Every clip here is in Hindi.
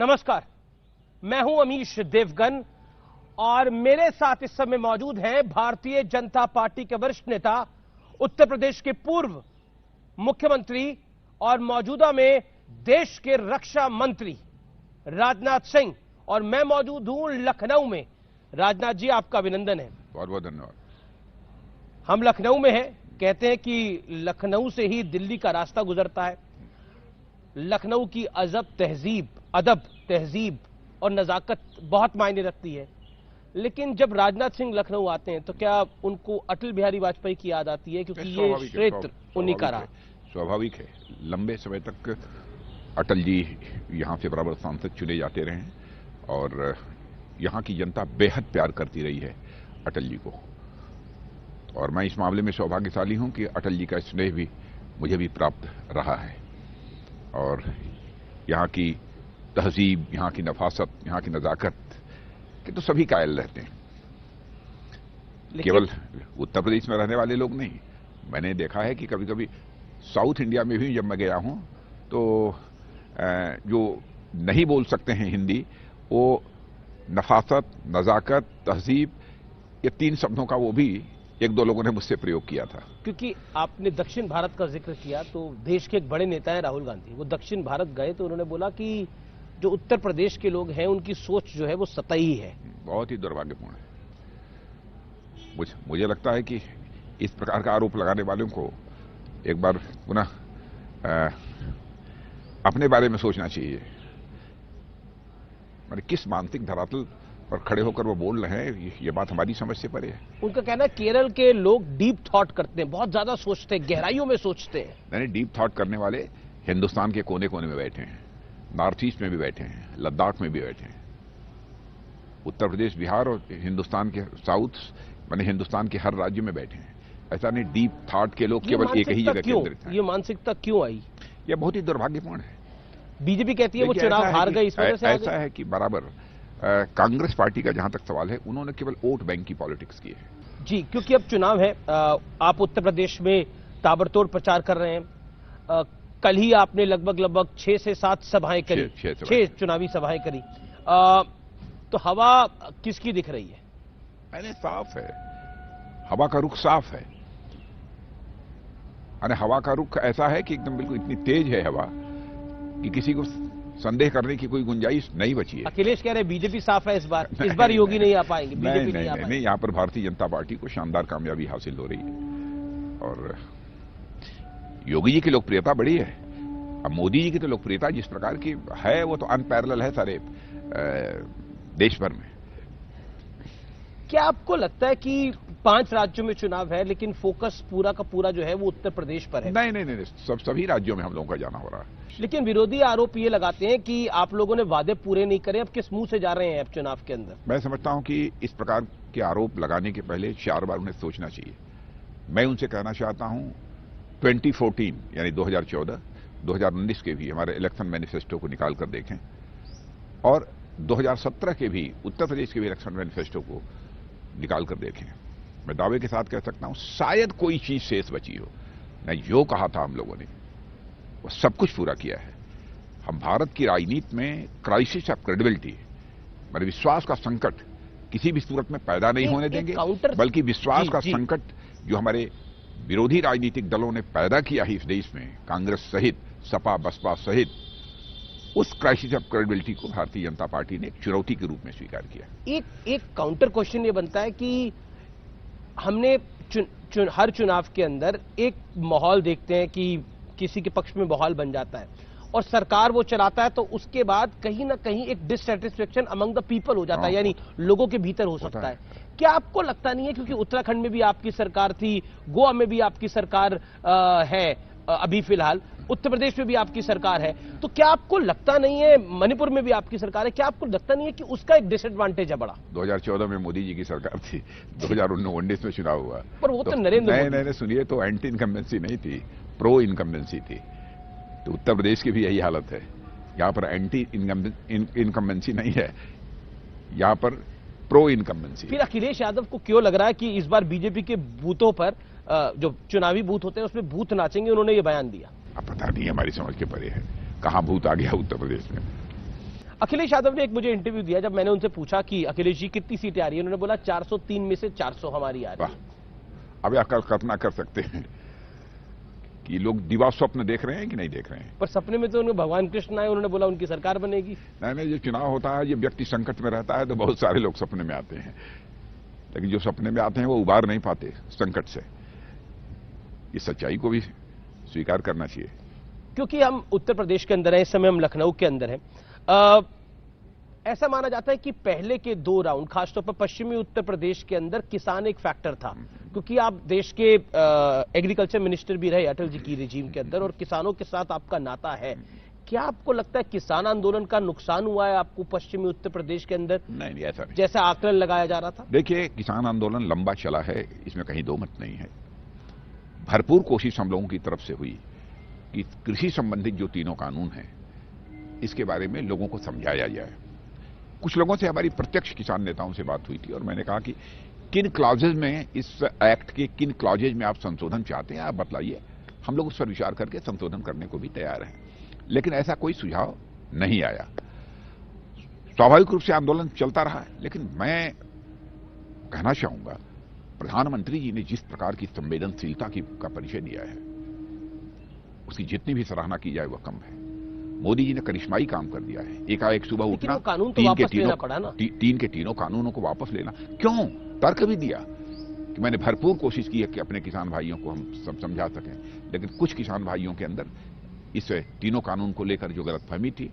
नमस्कार, मैं हूं अमीश देवगन और मेरे साथ इस समय मौजूद हैं भारतीय जनता पार्टी के वरिष्ठ नेता, उत्तर प्रदेश के पूर्व मुख्यमंत्री और मौजूदा में देश के रक्षा मंत्री राजनाथ सिंह। और मैं मौजूद हूं लखनऊ में। राजनाथ जी, आपका अभिनंदन है। बहुत बहुत धन्यवाद। हम लखनऊ में हैं। कहते हैं कि लखनऊ से ही दिल्ली का रास्ता गुजरता है। लखनऊ की अदब तहजीब और नजाकत बहुत मायने रखती है। लेकिन जब राजनाथ सिंह लखनऊ आते हैं तो क्या उनको अटल बिहारी वाजपेयी की याद आती है? क्योंकि ये क्षेत्र उन्हीं का रहा। स्वाभाविक है, लंबे समय तक अटल जी यहां से बराबर सांसद चुने जाते रहे और यहां की जनता बेहद प्यार करती रही है अटल जी को। और मैं इस मामले में सौभाग्यशाली हूं कि अटल जी का स्नेह भी मुझे भी प्राप्त रहा है। और यहाँ की तहजीब, यहाँ की नफासत, यहाँ की नजाकत के तो सभी कायल रहते हैं। केवल उत्तर प्रदेश में रहने वाले लोग नहीं, मैंने देखा है कि कभी कभी साउथ इंडिया में भी जब मैं गया हूं तो जो नहीं बोल सकते हैं हिंदी, वो नफासत, नजाकत, तहजीब, ये तीन शब्दों का वो भी एक दो लोगों ने मुझसे प्रयोग किया था। क्योंकि आपने दक्षिण भारत का जिक्र किया तो देश के एक बड़े नेता हैं राहुल गांधी। वो दक्षिण भारत गए तो उन्होंने बोला कि जो उत्तर प्रदेश के लोग हैं उनकी सोच जो है वो सतही है। बहुत ही दुर्भाग्यपूर्ण है। मुझे लगता है कि इस प्रकार का आरोप लगाने वालों को एक बार पुनः अपने बारे में सोचना चाहिए। मैंने किस मानसिक धरातल पर खड़े होकर वो बोल रहे हैं, ये बात हमारी समझ से परे है। उनका कहना है केरल के लोग डीप थॉट करते हैं, बहुत ज्यादा सोचते हैं, गहराइयों में सोचते हैं। नहीं, डीप थॉट करने वाले हिंदुस्तान के कोने कोने में बैठे हैं, नॉर्थ ईस्ट में भी बैठे हैं, लद्दाख में भी बैठे हैं। उत्तर प्रदेश, बिहार और हिंदुस्तान के साउथ माने हिंदुस्तान के हर राज्य में बैठे हैं। ऐसा नहीं डीप थॉट के लोग केवल एक ही जगह केंद्रित हैं। ये मानसिकता क्यों आई? ये बहुत ही दुर्भाग्यपूर्ण है। बीजेपी कहती है वो चुनाव हार गई, इस वजह से ऐसा है कि बराबर कांग्रेस पार्टी का जहां तक सवाल है, उन्होंने केवल वोट बैंक की पॉलिटिक्स की है। जी, क्योंकि अब चुनाव है। आप उत्तर प्रदेश में ताबड़तोड़ प्रचार कर रहे हैं। कल ही आपने लगभग 6 से 7 सभाएं करी, 6 चुनावी सभाएं करी। तो हवा किसकी दिख रही है? मैंने साफ है, हवा का रुख साफ है। हवा का रुख ऐसा है कि एकदम बिल्कुल इतनी तेज है हवा कि किसी को संदेह करने की कोई गुंजाइश नहीं बची है। अखिलेश कह रहे बीजेपी साफ है इस बार योगी नहीं आ पाएंगे, बीजेपी नहीं आ पाएंगे। नहीं, यहाँ पर भारतीय जनता पार्टी को शानदार कामयाबी हासिल हो रही है और योगी जी की लोकप्रियता बड़ी है। अब मोदी जी की तो लोकप्रियता जिस प्रकार की है वो तो अनपैरेलल है सारे देश भर में। क्या आपको लगता है कि 5 राज्यों में चुनाव है लेकिन फोकस पूरा का पूरा जो है वो उत्तर प्रदेश पर है? नहीं, सभी राज्यों में हम लोगों का जाना हो रहा है। लेकिन विरोधी आरोप ये लगाते हैं कि आप लोगों ने वादे पूरे नहीं करे, अब किस मुंह से जा रहे हैं अब चुनाव के अंदर? मैं समझता हूं कि इस प्रकार के आरोप लगाने के पहले 4 बार उन्हें सोचना चाहिए। मैं उनसे कहना चाहता हूं 2014 यानी 2014, 2019 के भी हमारे इलेक्शन मैनिफेस्टो को निकाल कर देखें और 2017 के भी उत्तर प्रदेश के भी इलेक्शन मैनिफेस्टो को निकाल कर देखें। मैं दावे के साथ कह सकता हूं शायद कोई चीज शेष बची हो। नहीं, जो कहा था हम लोगों ने वो सब कुछ पूरा किया है। हम भारत की राजनीति में क्राइसिस ऑफ क्रेडिबिलिटी, मेरे विश्वास का संकट किसी भी सूरत में पैदा नहीं होने देंगे, बल्कि विश्वास का संकट जो हमारे विरोधी राजनीतिक दलों ने पैदा किया है इस देश में, कांग्रेस सहित, सपा बसपा सहित, उस क्राइसिस ऑफ क्रेडिबिलिटी को भारतीय जनता पार्टी ने एक चुनौती के रूप में स्वीकार किया। एक काउंटर क्वेश्चन ये बनता है कि हमने हर चुनाव के अंदर एक माहौल देखते हैं कि किसी के पक्ष में माहौल बन जाता है और सरकार वो चलाता है तो उसके बाद कहीं ना कहीं एक डिससेटिस्फेक्शन अमंग द पीपल हो जाता है, यानी लोगों के भीतर हो सकता है। क्या आपको लगता नहीं है, क्योंकि उत्तराखंड में भी आपकी सरकार थी, गोवा में भी आपकी सरकार है अभी फिलहाल, उत्तर प्रदेश में भी आपकी सरकार है, तो क्या आपको लगता नहीं है, मणिपुर में भी आपकी सरकार है, क्या आपको लगता नहीं है कि उसका एक डिसएडवांटेज है बड़ा? 2014 में मोदी जी की सरकार थी, 2019 में चुनाव हुआ, पर वो तो नरेंद्र मोदी। नहीं, सुनिए, तो एंटी इनकम्बेंसी नहीं थी, प्रो इनकम्बेंसी थी। तो उत्तर प्रदेश की भी यही हालत है। यहाँ पर एंटी इनकम्बेंसी नहीं है, यहाँ पर प्रो इनकम्बेंसी। फिर अखिलेश यादव को क्यों लग रहा है कि इस बार बीजेपी के बूथों पर, जो चुनावी बूथ होते हैं उसमें भूत नाचेंगे? उन्होंने ये बयान दिया। अब पता नहीं, हमारी समझ के परे है, कहां भूत आ गया उत्तर प्रदेश में। अखिलेश यादव ने एक मुझे इंटरव्यू दिया, जब मैंने उनसे पूछा कि अखिलेश जी कितनी सीटें आ रही है, उन्होंने बोला 403 में से 400 हमारी आ रही है। अब आप कल्पना कर सकते हैं कि लोग दिवा स्वप्न देख रहे हैं कि नहीं देख रहे हैं। पर सपने में तो उन्हें भगवान कृष्ण आए, उन्होंने बोला उनकी सरकार बनेगी। नहीं, जो चुनाव होता है, ये व्यक्ति संकट में रहता है तो बहुत सारे लोग सपने में आते हैं, लेकिन जो सपने में आते हैं वो उबार नहीं पाते संकट से। इस सच्चाई को भी स्वीकार करना चाहिए। क्योंकि हम उत्तर प्रदेश के अंदर हैं, इस समय हम लखनऊ के अंदर हैं। ऐसा माना जाता है कि पहले के 2 राउंड, खासतौर पर पश्चिमी उत्तर प्रदेश के अंदर किसान एक फैक्टर था, क्योंकि आप देश के एग्रीकल्चर मिनिस्टर भी रहे अटल जी की रिजीम के अंदर, और किसानों के साथ आपका नाता है। क्या आपको लगता है किसान आंदोलन का नुकसान हुआ है आपको पश्चिमी उत्तर प्रदेश के अंदर? नहीं, ऐसा नहीं। जैसा आकलन लगाया जा रहा था। देखिए, किसान आंदोलन लंबा चला है, इसमें कहीं दो मत नहीं है। भरपूर कोशिश हम लोगों की तरफ से हुई कि कृषि संबंधित जो तीनों कानून हैं, इसके बारे में लोगों को समझाया जाए। कुछ लोगों से हमारी प्रत्यक्ष किसान नेताओं से बात हुई थी और मैंने कहा कि किन क्लॉजेज में, इस एक्ट के किन क्लॉजेज में आप संशोधन चाहते हैं, आप बतलाइए, हम लोग उस पर विचार करके संशोधन करने को भी तैयार हैं। लेकिन ऐसा कोई सुझाव नहीं आया। स्वाभाविक रूप से आंदोलन चलता रहा है, लेकिन मैं कहना चाहूंगा, प्रधानमंत्री जी ने जिस प्रकार की संवेदनशीलता का परिचय दिया है, उसकी जितनी भी सराहना की जाए वह कम है। मोदी जी ने करिश्माई काम कर दिया है। एकाएक सुबह उठना, कानून तो वापस लेना पड़ा ना। तीन के तीनों कानूनों को वापस लेना। क्यों? तर्क भी दिया कि मैंने भरपूर कोशिश की है कि अपने किसान भाइयों को हम समझा सकें, लेकिन कुछ किसान भाइयों के अंदर इस तीनों कानून को लेकर जो गलतफहमी थी,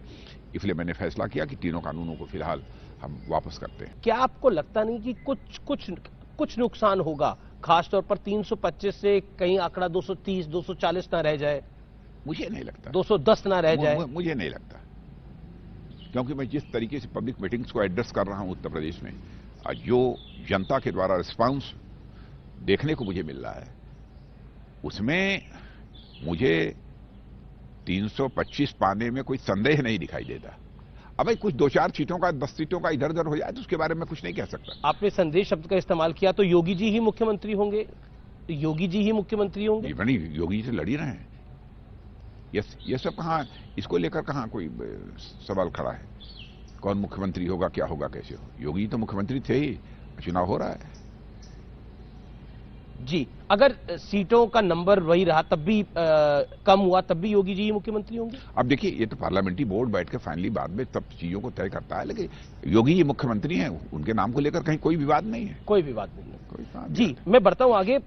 इसलिए मैंने फैसला किया कि तीनों कानूनों को फिलहाल हम वापस करते हैं। क्या आपको लगता नहीं कि कुछ नुकसान होगा, खासतौर पर 325 से कहीं आंकड़ा 230, 240 ना रह जाए? मुझे नहीं लगता। 210 ना रह जाए? मुझे नहीं लगता, क्योंकि मैं जिस तरीके से पब्लिक मीटिंग्स को एड्रेस कर रहा हूं उत्तर प्रदेश में, जो जनता के द्वारा रिस्पांस देखने को मुझे मिल रहा है, उसमें मुझे 325 पाने में कोई संदेह नहीं दिखाई देता। अब भाई कुछ 2-4 सीटों का, 10 सीटों का इधर उधर हो जाए तो उसके बारे में कुछ नहीं कह सकता। आपने संदेश शब्द का इस्तेमाल किया, तो योगी जी ही मुख्यमंत्री होंगे? योगी जी ही मुख्यमंत्री होंगे? योगी जी से लड़ ही रहे हैं। ये सब कहां, इसको लेकर कहां कोई सवाल खड़ा है? कौन मुख्यमंत्री होगा, क्या होगा, कैसे हो? योगी तो मुख्यमंत्री थे ही, चुनाव हो रहा है। जी, अगर सीटों का नंबर वही रहा, तब भी कम हुआ, तब भी योगी जी ही मुख्यमंत्री होंगे? अब देखिए, ये तो पार्लियामेंट्री बोर्ड बैठ के फाइनली बाद में सब चीजों को तय करता है, लेकिन योगी जी मुख्यमंत्री हैं, उनके नाम को लेकर कहीं कोई विवाद नहीं है। कोई विवाद नहीं है। जी, मैं बढ़ता हूं आगे।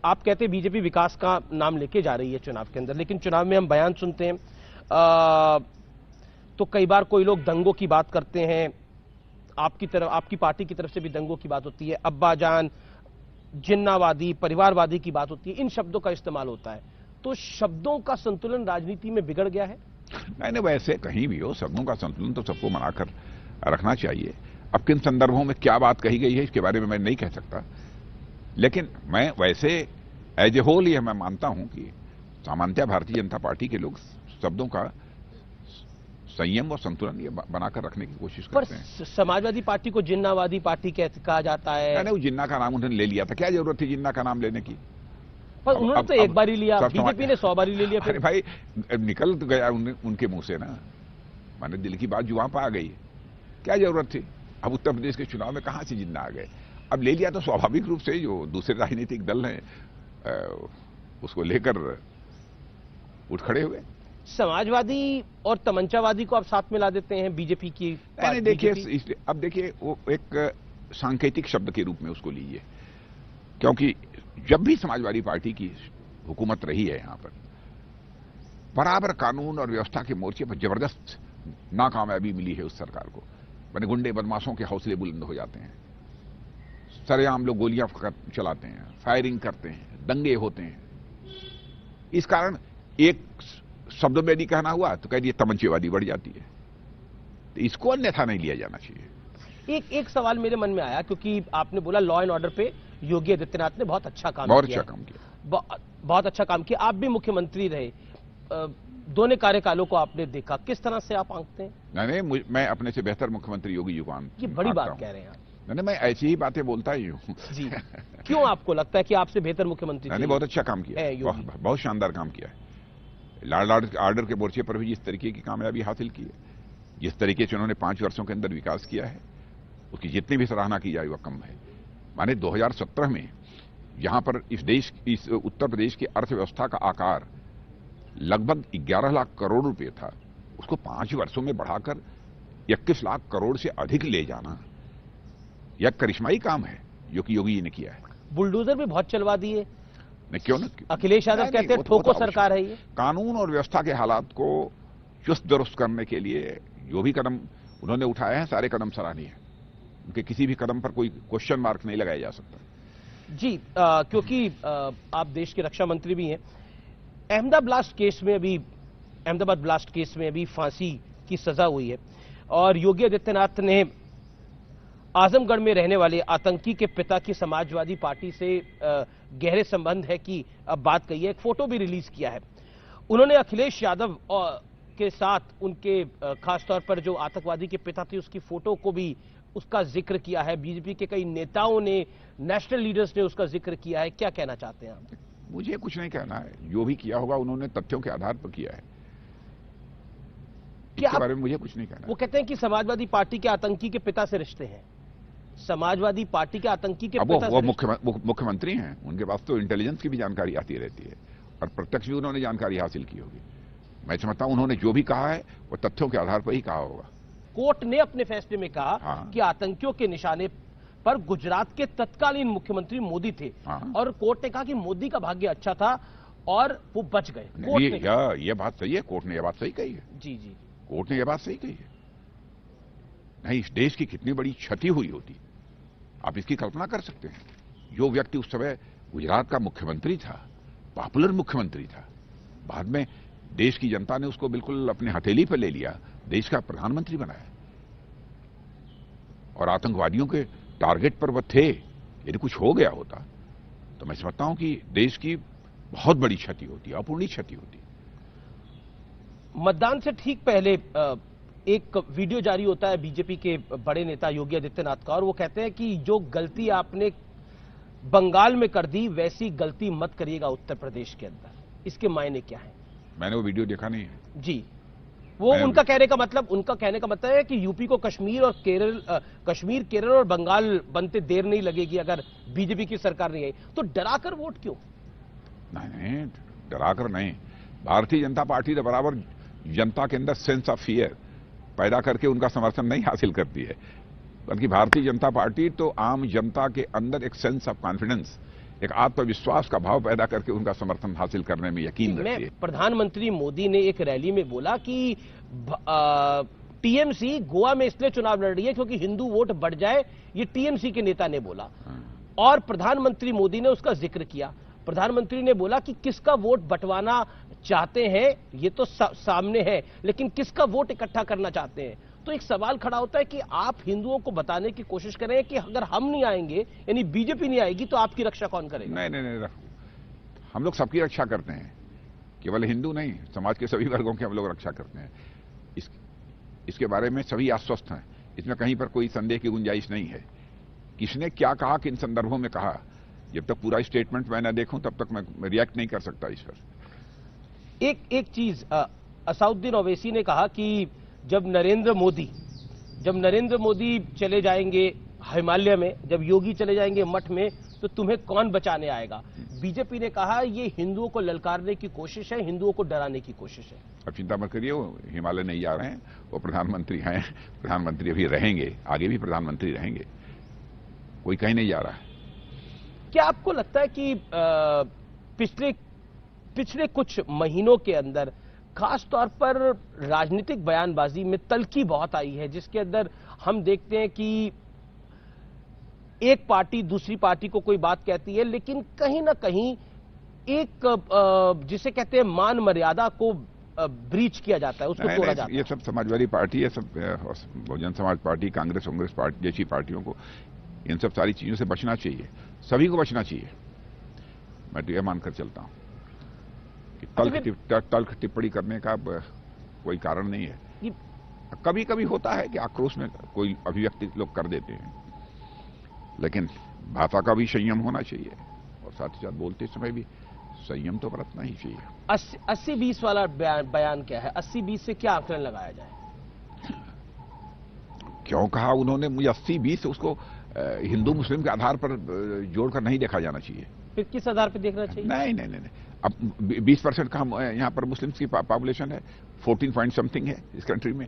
आप कहते हैं बीजेपी विकास का नाम लेके जा रही है चुनाव के अंदर, लेकिन चुनाव में हम बयान सुनते हैं तो कई बार कोई लोग दंगों की बात करते हैं, आपकी पार्टी की तरफ से भी दंगों की बात होती है, अब्बाजान, जिन्नावादी, परिवारवादी की बात होती है, इन शब्दों का इस्तेमाल होता है। तो शब्दों का संतुलन राजनीति में बिगड़ गया है? नहीं, वैसे कहीं भी हो, शब्दों का संतुलन तो सबको मनाकर रखना चाहिए। अब किन संदर्भों में क्या बात कही गई है, इसके बारे में मैं नहीं कह सकता, लेकिन मैं वैसे एज ए होल ये मैं मानता हूं कि सामान्यतः भारतीय जनता पार्टी के लोग शब्दों का संयम और संतुलन ये बनाकर रखने की कोशिश करते हैं। समाजवादी पार्टी को जिन्नावादी पार्टी कहा जाता है। नहीं, जिन्ना का नाम उन्होंने ले लिया था, क्या जरूरत थी जिन्ना का नाम लेने की? पर उन्होंने तो एक बार ही लिया, बीजेपी ने 100 बार ले लिया। अरे भाई, निकल तो गया उनके मुंह से ना, माने दिल की बात जुबान पर आ गई, क्या जरूरत थी? अब उत्तर प्रदेश के चुनाव में कहां से जिन्ना आ गए? अब ले लिया तो स्वाभाविक रूप से जो दूसरे राजनीतिक दल हैं उसको लेकर उठ खड़े हुए। समाजवादी और तमंचावादी को आप साथ में ला देते हैं बीजेपी की? नहीं, देखिए, अब देखिए, वो एक सांकेतिक शब्द के रूप में उसको लीजिए, क्योंकि जब भी समाजवादी पार्टी की हुकूमत रही है यहां पर, बराबर कानून और व्यवस्था के मोर्चे पर जबरदस्त नाकामयाबी मिली है उस सरकार को। मैंने गुंडे बदमाशों के हौसले बुलंद हो जाते हैं, सरेआम लोग गोलियां चलाते हैं, फायरिंग करते हैं, दंगे होते हैं। इस कारण एक शब्द में नहीं कहना हुआ तो कह दिए तमंचेवादी बढ़ जाती है, तो इसको अन्यथा नहीं लिया जाना चाहिए। एक सवाल मेरे मन में आया, क्योंकि आपने बोला लॉ एंड ऑर्डर पे योगी आदित्यनाथ ने बहुत अच्छा काम किया। बहुत अच्छा काम किया। आप भी मुख्यमंत्री रहे, दोनों कार्यकालों को आपने देखा, किस तरह से आप आंकते हैं? नहीं, मैं अपने से बेहतर मुख्यमंत्री योगी जी को ये बड़ी बात कह रहे हैं आप। नहीं, मैं ऐसी ही बातें बोलता ही हूँ। जी, क्यों आपको लगता है कि आपसे बेहतर मुख्यमंत्री? नहीं, बहुत अच्छा काम किया, बहुत शानदार काम किया है। लॉ एंड ऑर्डर के मोर्चे पर भी जिस तरीके की कामयाबी हासिल की है, जिस तरीके से उन्होंने 5 वर्षों के अंदर विकास किया है, उसकी जितनी भी सराहना की जाए वह कम है। माने 2017 में यहां पर इस उत्तर प्रदेश की अर्थव्यवस्था का आकार लगभग 11 लाख करोड़ रुपए था, उसको 5 वर्षों में बढ़ाकर 21 लाख करोड़ से अधिक ले जाना यह करिश्माई काम है जो कि योगी जी ने किया है। बुलडोजर भी बहुत चलवा दिए, नहीं क्यों ना, अखिलेश यादव कहते हैं ठोको सरकार है ये। कानून और व्यवस्था के हालात को चुस्त दुरुस्त करने के लिए जो भी कदम उन्होंने उठाए हैं, सारे कदम सराहनीय है। उनके किसी भी कदम पर कोई क्वेश्चन मार्क नहीं लगाया जा सकता। जी, क्योंकि आप देश के रक्षा मंत्री भी हैं। अहमदाबाद ब्लास्ट केस में अभी फांसी की सजा हुई है और योगी आदित्यनाथ ने आजमगढ़ में रहने वाले आतंकी के पिता की समाजवादी पार्टी से गहरे संबंध है कि अब बात कही है। एक फोटो भी रिलीज किया है। उन्होंने अखिलेश यादव के साथ उनके खासतौर पर जो आतंकवादी के पिता थे उसकी फोटो को भी उसका जिक्र किया है। बीजेपी के कई नेताओं ने, नेशनल लीडर्स ने उसका जिक्र किया है। क्या कहना चाहते हैं आप? मुझे कुछ नहीं कहना है, जो भी किया होगा उन्होंने तथ्यों के आधार पर किया है। इसके बारे में मुझे कुछ नहीं कहना। वो कहते हैं कि समाजवादी पार्टी के आतंकी के पिता से रिश्ते हैं। समाजवादी पार्टी के आतंकी के पिता वो मुख्यमंत्री हैं, उनके पास तो इंटेलिजेंस की भी जानकारी आती रहती है और प्रत्यक्ष भी उन्होंने जानकारी हासिल की होगी। मैं समझता हूं उन्होंने जो भी कहा है वो तथ्यों के आधार पर ही कहा होगा। कोर्ट ने अपने फैसले में कहा कि आतंकियों के निशाने पर गुजरात के तत्कालीन मुख्यमंत्री मोदी थे और कोर्ट ने कहा कि मोदी का भाग्य अच्छा था और वो बच गए। ये बात सही है, कोर्ट ने यह बात सही कही है। जी जी, कोर्ट ने यह बात सही कही है। नहीं, इस देश की कितनी बड़ी क्षति हुई होती, आप इसकी कल्पना कर सकते हैं। जो व्यक्ति उस समय गुजरात का मुख्यमंत्री था, पॉपुलर मुख्यमंत्री था, बाद में देश की जनता ने उसको बिल्कुल अपने हथेली पर ले लिया, देश का प्रधानमंत्री बनाया और आतंकवादियों के टारगेट पर वह थे। यदि कुछ हो गया होता तो मैं समझता हूं कि देश की बहुत बड़ी क्षति होती, अपूर्णीय क्षति होती। मतदान से ठीक पहले एक वीडियो जारी होता है बीजेपी के बड़े नेता योगी आदित्यनाथ का और वो कहते हैं कि जो गलती आपने बंगाल में कर दी वैसी गलती मत करिएगा उत्तर प्रदेश के अंदर। इसके मायने क्या है? मैंने वो वीडियो देखा नहीं है जी। वो उनका कहने का मतलब है कि यूपी को कश्मीर, केरल और बंगाल बनते देर नहीं लगेगी अगर बीजेपी की सरकार नहीं आई। तो डराकर वोट क्यों? नहीं, डराकर नहीं। भारतीय जनता पार्टी तो बराबर जनता के अंदर सेंस ऑफ फियर पैदा करके उनका समर्थन नहीं हासिल करती है, बल्कि भारतीय जनता पार्टी तो आम जनता के अंदर एक सेंस ऑफ कॉन्फिडेंस, एक आत्मविश्वास का भाव पैदा करके उनका समर्थन हासिल करने में यकीन रखती है। प्रधानमंत्री मोदी ने एक रैली में बोला कि टीएमसी गोवा में इसलिए चुनाव लड़ रही है क्योंकि हिंदू वोट बढ़ जाए, ये टीएमसी के नेता ने बोला और प्रधानमंत्री मोदी ने उसका जिक्र किया। प्रधानमंत्री ने बोला कि किसका वोट बंटवाना चाहते हैं ये तो सामने है, लेकिन किसका वोट इकट्ठा करना चाहते हैं। तो एक सवाल खड़ा होता है कि आप हिंदुओं को बताने की कोशिश करें कि अगर हम नहीं आएंगे, यानी बीजेपी नहीं आएगी, तो आपकी रक्षा कौन करेगा? नहीं, हम लोग सबकी रक्षा करते हैं, केवल हिंदू नहीं, समाज के सभी वर्गों की हम लोग रक्षा करते हैं। इसके बारे में सभी आश्वस्त हैं, इसमें कहीं पर कोई संदेह की गुंजाइश नहीं है। किसने क्या कहा, किन संदर्भों में कहा, जब तक पूरा स्टेटमेंट मैं न देखूं तब तक मैं रिएक्ट नहीं कर सकता इस पर। एक चीज असाउद्दीन ओवैसी ने कहा कि जब नरेंद्र मोदी चले जाएंगे हिमालय में, जब योगी चले जाएंगे मठ में, तो तुम्हें कौन बचाने आएगा? बीजेपी ने कहा ये हिंदुओं को ललकारने की कोशिश है, हिंदुओं को डराने की कोशिश है। अब चिंता मत करिए, वो हिमालय नहीं जा रहे हैं, वो प्रधानमंत्री हैं, प्रधानमंत्री अभी रहेंगे, आगे भी प्रधानमंत्री रहेंगे, कोई कहीं नहीं जा रहा है। क्या आपको लगता है कि पिछले कुछ महीनों के अंदर खास तौर पर राजनीतिक बयानबाजी में तल्खी बहुत आई है, जिसके अंदर हम देखते हैं कि एक पार्टी दूसरी पार्टी को कोई बात कहती है, लेकिन कहीं ना कहीं एक जिसे कहते हैं मान मर्यादा को ब्रीच किया जाता है, उसको तोड़ा जाता है। ये सब समाजवादी पार्टी, ये सब बहुजन समाज पार्टी, कांग्रेस पार्टी जैसी पार्टियों को इन सब सारी चीजों से बचना चाहिए, सभी को बचना चाहिए। मैं तो यह मानकर चलता हूं कि तल्ख टिप्पणी करने का कोई कारण नहीं है। कभी कभी होता है कि आक्रोश में कोई अभिव्यक्ति लोग कर देते हैं, लेकिन भाषा का भी संयम होना चाहिए और साथ ही साथ बोलते समय भी संयम तो बरतना ही चाहिए। 80-20 वाला बयान क्या है? 80-20 से क्या आकलन लगाया जाए? क्यों कहा उन्होंने? मुझे 80-20 उसको हिंदू मुस्लिम के आधार पर जोड़कर नहीं देखा जाना चाहिए। फिर किस आधार पर देखना चाहिए? नहीं। अब 20% का यहाँ पर मुस्लिम्स की पॉपुलेशन है, 14 पॉइंट समथिंग है इस कंट्री में,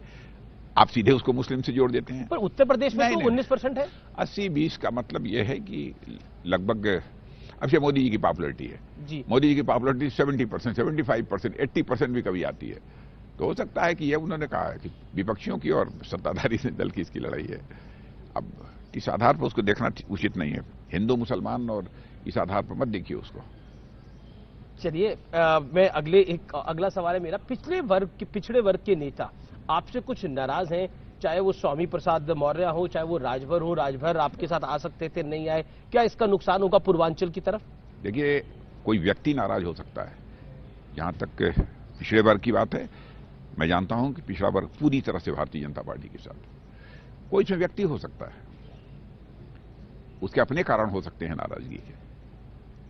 आप सीधे उसको मुस्लिम से जोड़ देते हैं। पर उत्तर प्रदेश में तो 19% है। 80-20 का मतलब यह है कि लगभग, अब से मोदी जी की पॉपुलरिटी है जी, मोदी जी की पॉपुलरिटी 70%, 75%, 80% भी कभी आती है। तो हो सकता है कि यह उन्होंने कहा है कि विपक्षियों की और सत्ताधारी दल की इसकी लड़ाई है। अब इस आधार पर उसको देखना उचित नहीं है। हिंदू मुसलमान और इस आधार पर मत देखिए उसको। चलिए, मैं अगला सवाल है मेरा, पिछड़े वर्ग के नेता आपसे कुछ नाराज हैं, चाहे वो स्वामी प्रसाद मौर्य हो, चाहे वो राजभर हो। राजभर आपके साथ आ सकते थे, नहीं आए, क्या इसका नुकसान होगा पूर्वांचल की तरफ? देखिए, कोई व्यक्ति नाराज हो सकता है। जहां तक पिछड़े वर्ग की बात है, मैं जानता हूं कि पिछड़ा वर्ग पूरी तरह से भारतीय जनता पार्टी के साथ। कोई इसमें व्यक्ति हो सकता है, उसके अपने कारण हो सकते हैं नाराजगी के,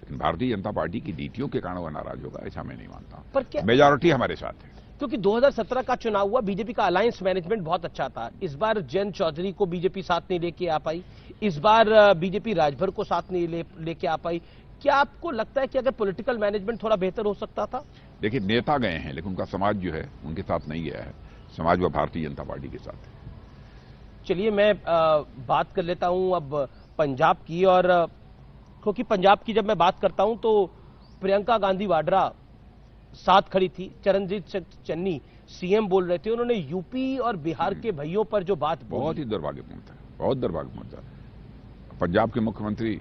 लेकिन भारतीय जनता पार्टी की नीतियों के कारण वह नाराज होगा ऐसा मैं नहीं मानता। पर क्या मेजॉरिटी हमारे साथ है, क्योंकि 2017 का चुनाव हुआ, बीजेपी का अलायंस मैनेजमेंट बहुत अच्छा था। इस बार जयंत चौधरी को बीजेपी साथ नहीं लेके आ पाई, इस बार बीजेपी राजभर को साथ नहीं लेके आ पाई। क्या आपको लगता है कि अगर पॉलिटिकल मैनेजमेंट थोड़ा बेहतर हो सकता था? देखिए, नेता गए हैं लेकिन उनका समाज जो है उनके साथ नहीं गया है। समाज वह भारतीय जनता पार्टी के साथ है। चलिए, मैं बात कर लेता हूं अब पंजाब की, और क्योंकि पंजाब की जब मैं बात करता हूं तो प्रियंका गांधी वाड्रा साथ खड़ी थी, चरणजीत चन्नी सीएम बोल रहे थे, उन्होंने यूपी और बिहार के भाइयों पर जो बात बोली, बहुत ही दुर्भाग्यपूर्ण था, बहुत दुर्भाग्यपूर्ण था। पंजाब के मुख्यमंत्री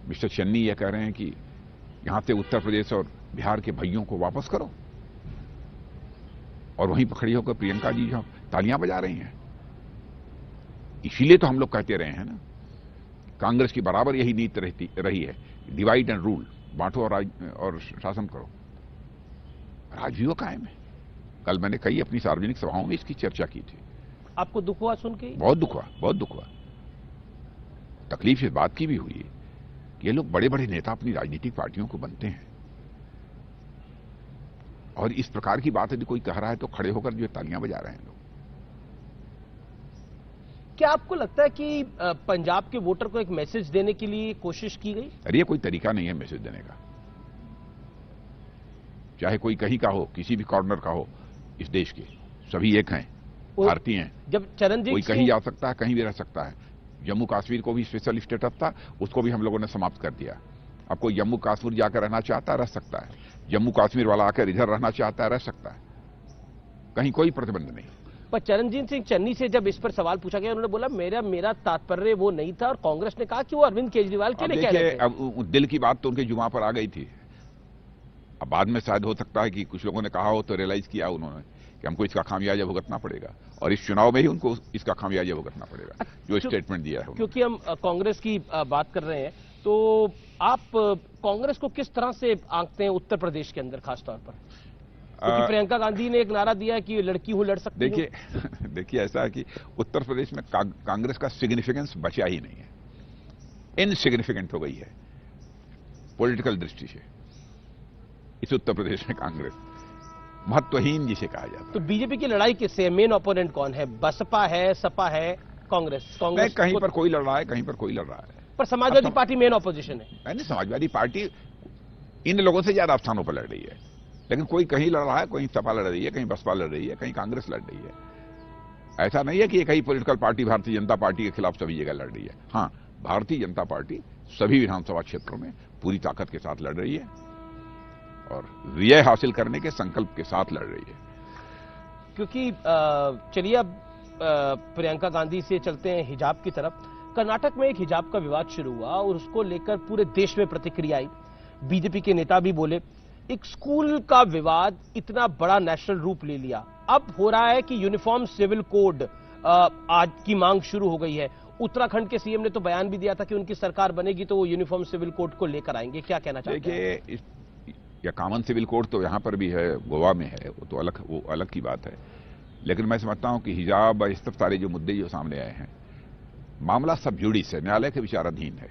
मिस्टर चन्नी यह कह रहे हैं कि यहां से उत्तर प्रदेश और बिहार के भाइयों को वापस करो, और वहीं पर खड़ी होकर प्रियंका जी जो तालियां बजा रही हैं। इसीलिए तो हम लोग कहते रहे हैं ना, कांग्रेस की बराबर यही नीति रही है, डिवाइड एंड रूल, बांटो और शासन करो। आज भी वो कायम है। कल मैंने कई अपनी सार्वजनिक सभाओं में इसकी चर्चा की थी। आपको दुख हुआ सुन के? बहुत दुख हुआ, बहुत दुख हुआ। तकलीफ इस बात की भी हुई कि ये लोग बड़े बड़े नेता अपनी राजनीतिक पार्टियों को बनते हैं, और इस प्रकार की बात यदि कोई कह रहा है तो खड़े होकर जो तालियां बजा रहे हैं लोग। क्या आपको लगता है कि पंजाब के वोटर को एक मैसेज देने के लिए कोशिश की गई? अरे, ये कोई तरीका नहीं है मैसेज देने का। चाहे कोई कहीं का हो, किसी भी कॉर्नर का हो इस देश के, सभी एक हैं, भारतीय हैं। जब चरणजीत कोई कहीं जा सकता है, कहीं भी रह सकता है। जम्मू कश्मीर को भी स्पेशल स्टेटस था, उसको भी हम लोगों ने समाप्त कर दिया। अब कोई जम्मू कश्मीर जाकर रहना चाहता है, रह सकता है। जम्मू कश्मीर वाला आकर इधर रहना चाहता है, रह सकता है। कहीं कोई प्रतिबंध नहीं। पर चरणजीत सिंह चन्नी से जब इस पर सवाल पूछा गया, उन्होंने बोला मेरा तात्पर्य वो नहीं था, और कांग्रेस ने कहा कि वो अरविंद केजरीवाल के लिए कह रहे थे। अब दिल की बात तो उनके जुबान पर आ गई थी। अब बाद में शायद हो सकता है कि कुछ लोगों ने कहा हो तो रियलाइज किया उन्होंने कि हमको इसका खामियाजा भुगतना पड़ेगा, और इस चुनाव में ही उनको इसका खामियाजा भुगतना पड़ेगा जो स्टेटमेंट दिया है। क्योंकि हम कांग्रेस की बात कर रहे हैं, तो आप कांग्रेस को किस तरह से आंकते हैं उत्तर प्रदेश के अंदर खासतौर पर? क्योंकि प्रियंका गांधी ने एक नारा दिया कि लड़की हूं, लड़ सकती हूं। देखिए ऐसा है कि उत्तर प्रदेश में कांग्रेस का सिग्निफिकेंस बचा ही नहीं है, इनसिग्निफिकेंट हो गई है पॉलिटिकल दृष्टि से। इस उत्तर प्रदेश में कांग्रेस महत्वहीन जिसे कहा जाता है। तो बीजेपी की लड़ाई किससे है? मेन ओपोनेंट कौन है? बसपा है, सपा है, कांग्रेस? कहीं पर कोई लड़ रहा है, कहीं पर कोई लड़ रहा है। पर समाजवादी पार्टी मेन ऑपोजिशन है। नहीं, समाजवादी पार्टी इन लोगों से ज्यादा स्थानों पर लड़ रही है, लेकिन कोई कहीं लड़ रहा है, कहीं सपा लड़ रही है, कहीं बसपा लड़ रही है, कहीं कांग्रेस लड़ रही है। ऐसा नहीं है कि एक ही political party Bharatiya Janata party के खिलाफ सभी जगह लड़ रही है। हाँ, भारतीय जनता पार्टी सभी विधानसभा क्षेत्रों में पूरी ताकत के साथ लड़ रही है और विजय हासिल करने के संकल्प के साथ लड़ रही है। क्योंकि चलिए अब प्रियंका गांधी से चलते हैं हिजाब की तरफ। कर्नाटक में एक हिजाब का विवाद शुरू हुआ और उसको लेकर पूरे देश में प्रतिक्रिया आई। बीजेपी के नेता भी बोले, एक स्कूल का विवाद इतना बड़ा नेशनल रूप ले लिया। अब हो रहा है कि यूनिफॉर्म सिविल कोड आज की मांग शुरू हो गई है। उत्तराखंड के सीएम ने तो बयान भी दिया था कि उनकी सरकार बनेगी तो वो यूनिफॉर्म सिविल कोड को लेकर आएंगे। क्या कहना चाहते हैं? देखिए, या कॉमन सिविल कोड तो यहां पर भी है, गोवा में है, वो अलग की बात है। लेकिन मैं समझता हूं कि हिजाब और इस तरह सारे जो मुद्दे जो सामने आए हैं, मामला सब जुडिस है, न्यायालय के विचाराधीन है।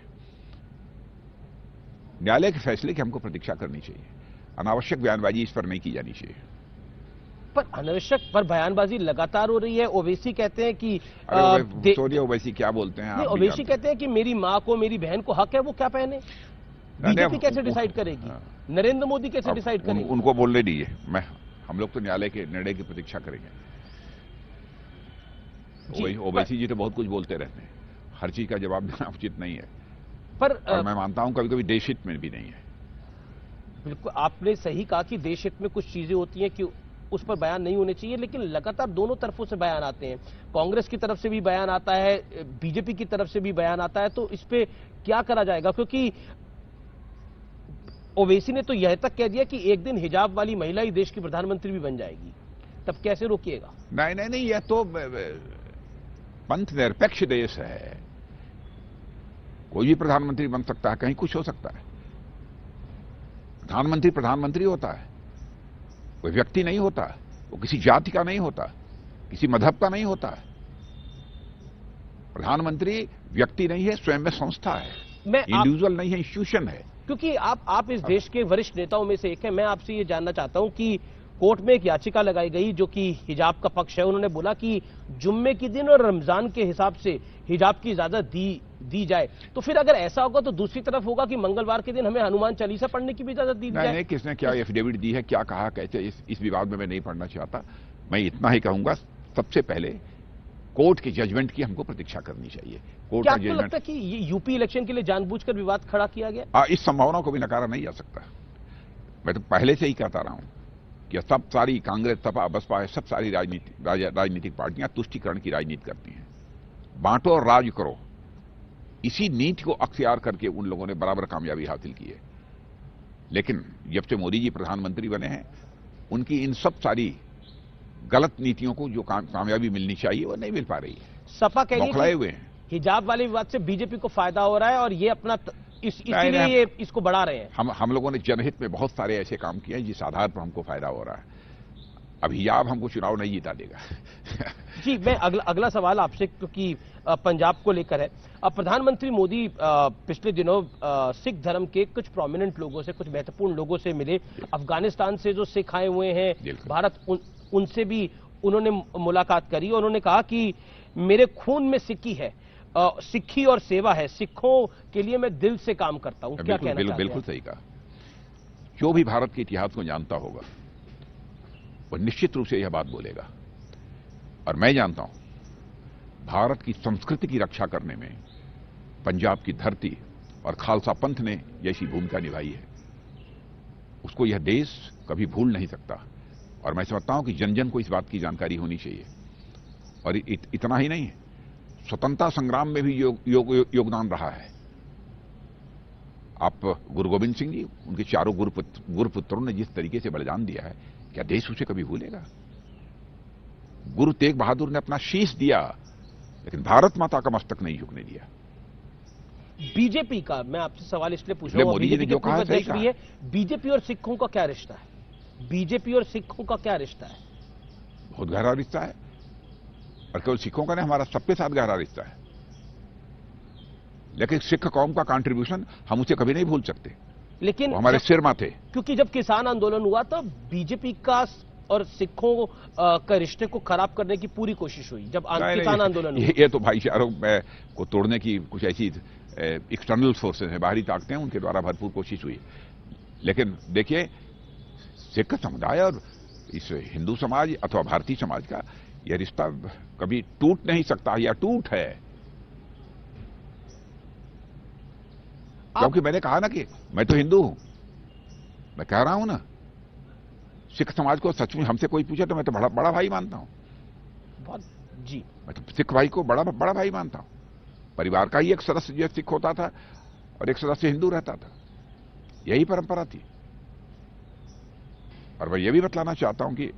न्यायालय के फैसले की हमको प्रतीक्षा करनी चाहिए। अनावश्यक बयानबाजी इस पर नहीं की जानी चाहिए। पर अनावश्यक पर बयानबाजी लगातार हो रही है। ओवैसी कहते हैं कि सोनिया ओवैसी क्या बोलते हैं? नहीं, ओवैसी कहते हैं कि मेरी माँ को, मेरी बहन को हक है वो क्या पहने। बीजेपी कैसे डिसाइड करेगी? नरेंद्र मोदी कैसे डिसाइड करेंगे? उनको बोलने दीजिए। हम लोग तो न्यायालय के निर्णय की प्रतीक्षा करेंगे। ओवैसी जी तो बहुत कुछ बोलते रहते हैं, हर चीज का जवाब देना उचित नहीं है। और मैं मानता हूं कभी कभी देश हित में भी नहीं है। बिल्कुल आपने सही कहा कि देश हित में कुछ चीजें होती हैं कि उस पर बयान नहीं होने चाहिए, लेकिन लगातार दोनों तरफों से बयान आते हैं। कांग्रेस की तरफ से भी बयान आता है, बीजेपी की तरफ से भी बयान आता है। तो इस पे क्या करा जाएगा? क्योंकि ओवैसी ने तो यह तक कह दिया कि एक दिन हिजाब वाली महिला ही देश की प्रधानमंत्री भी बन जाएगी, तब कैसे रोकिएगा? नहीं, यह तो पंथ निरपेक्ष देश है, कोई भी प्रधानमंत्री बन सकता है, कहीं कुछ हो सकता है। प्रधानमंत्री होता है, कोई व्यक्ति नहीं होता, वो किसी जाति का नहीं होता, किसी मजहब का नहीं होता है। प्रधानमंत्री व्यक्ति नहीं है, स्वयं में संस्था है, इंडिविजुअल नहीं है, इंस्टीट्यूशन है। क्योंकि आप इस देश के वरिष्ठ नेताओं में से एक हैं, मैं आपसे ये जानना चाहता हूं कि कोर्ट में एक याचिका लगाई गई जो कि हिजाब का पक्ष है। उन्होंने बोला कि जुम्मे के दिन और रमजान के हिसाब से हिजाब की इजाजत दी जाए। तो फिर अगर ऐसा होगा तो दूसरी तरफ होगा कि मंगलवार के दिन हमें हनुमान चालीसा पढ़ने की भी इजाजत दी जाए। नहीं, किसने क्या एफिडेविट दी है, क्या कहा, कैसे, इस विवाद में मैं नहीं पढ़ना चाहता। मैं इतना ही कहूंगा, सबसे पहले कोर्ट के जजमेंट की हमको प्रतीक्षा करनी चाहिए। कोर्ट का जजमेंट लगता है कि ये यूपी इलेक्शन के लिए जानबूझकर विवाद खड़ा किया गया? इस संभावना को भी नकारा नहीं जा सकता। मैं तो पहले से ही कहता रहा हूं कि सब सारी कांग्रेस, सपा, बसपा है, सब सारी राजनीतिक पार्टियां तुष्टीकरण की राजनीति करती हैं। बांटो और राज करो, इसी नीति को अख्तियार करके उन लोगों ने बराबर कामयाबी हासिल की है। लेकिन जब से मोदी जी प्रधानमंत्री बने हैं, उनकी इन सब सारी गलत नीतियों को जो कामयाबी मिलनी चाहिए वो नहीं मिल पा रही है। सपा कह रही है हुए हैं हिजाब वाले विवाद से बीजेपी को फायदा हो रहा है और ये अपना इसीलिए ये इसको बढ़ा रहे हैं। हम लोगों ने जनहित में बहुत सारे ऐसे काम किए हैं जिस आधार पर हमको फायदा हो रहा है। अब हिजाब हमको चुनाव नहीं जीता देगा। जी, मैं अगला सवाल आपसे, क्योंकि पंजाब को लेकर है। प्रधानमंत्री मोदी पिछले दिनों सिख धर्म के कुछ प्रोमिनेंट लोगों से, कुछ महत्वपूर्ण लोगों से मिले। अफगानिस्तान से जो सिख आए हुए हैं भारत, उनसे भी उन्होंने मुलाकात करी। उन्होंने कहा कि मेरे खून में सिक्की है, सिक्खी और सेवा है, सिखों के लिए मैं दिल से काम करता हूं। क्या कहना चाहते हैं? बिल्कुल सही कहा। जो भी भारत के इतिहास को जानता होगा वो निश्चित रूप से यह बात बोलेगा। और मैं जानता हूं भारत की संस्कृति की रक्षा करने में पंजाब की धरती और खालसा पंथ ने जैसी भूमिका निभाई है, उसको यह देश कभी भूल नहीं सकता। और मैं समझता हूं कि जन जन को इस बात की जानकारी होनी चाहिए। और इतना ही नहीं, स्वतंत्रता संग्राम में भी योगदान रहा है। आप गुरु गोविंद सिंह जी, उनके चारों गुरुपुत्रों ने जिस तरीके से बलिदान दिया है, क्या देश उसे कभी भूलेगा? गुरु तेग बहादुर ने अपना शीश दिया, लेकिन भारत माता का मस्तक नहीं झुकने दिया। बीजेपी का मैं आपसे सवाल इसलिए पूछ रहा हूं, मोदी जी ने जो कहा सही कहा। बीजेपी और सिखों का क्या रिश्ता है? बीजेपी और सिखों का क्या रिश्ता है? बहुत गहरा रिश्ता है। और केवल सिखों का नहीं, हमारा सबके साथ गहरा रिश्ता है। लेकिन सिख कौम का कंट्रीब्यूशन हम उसे कभी नहीं भूल सकते, लेकिन हमारे सिर माथे। क्योंकि जब किसान आंदोलन हुआ तो बीजेपी का और सिखों का रिश्ते को खराब करने की पूरी कोशिश हुई जब किसान आंदोलन हुआ। ये तो भाईचारों को तोड़ने की कुछ ऐसी एक्सटर्नल फोर्सेस हैं, बाहरी ताकतें हैं, उनके द्वारा भरपूर कोशिश हुई। लेकिन देखिए, सिख समुदाय और इस हिंदू समाज अथवा भारतीय समाज का यह रिश्ता कभी टूट नहीं सकता, या टूट है। क्योंकि मैंने कहा ना कि मैं तो हिंदू हूं, मैं कह रहा हूं ना, सिख समाज को सच में हमसे कोई पूछे तो मैं तो बड़ा भाई मानता हूं। बहुत जी, मैं तो सिख भाई को बड़ा भाई मानता हूं। परिवार का ही एक सदस्य जो सिख होता था और एक सदस्य हिंदू रहता था, यही परंपरा थी। और मैं ये भी बतलाना चाहता हूं कि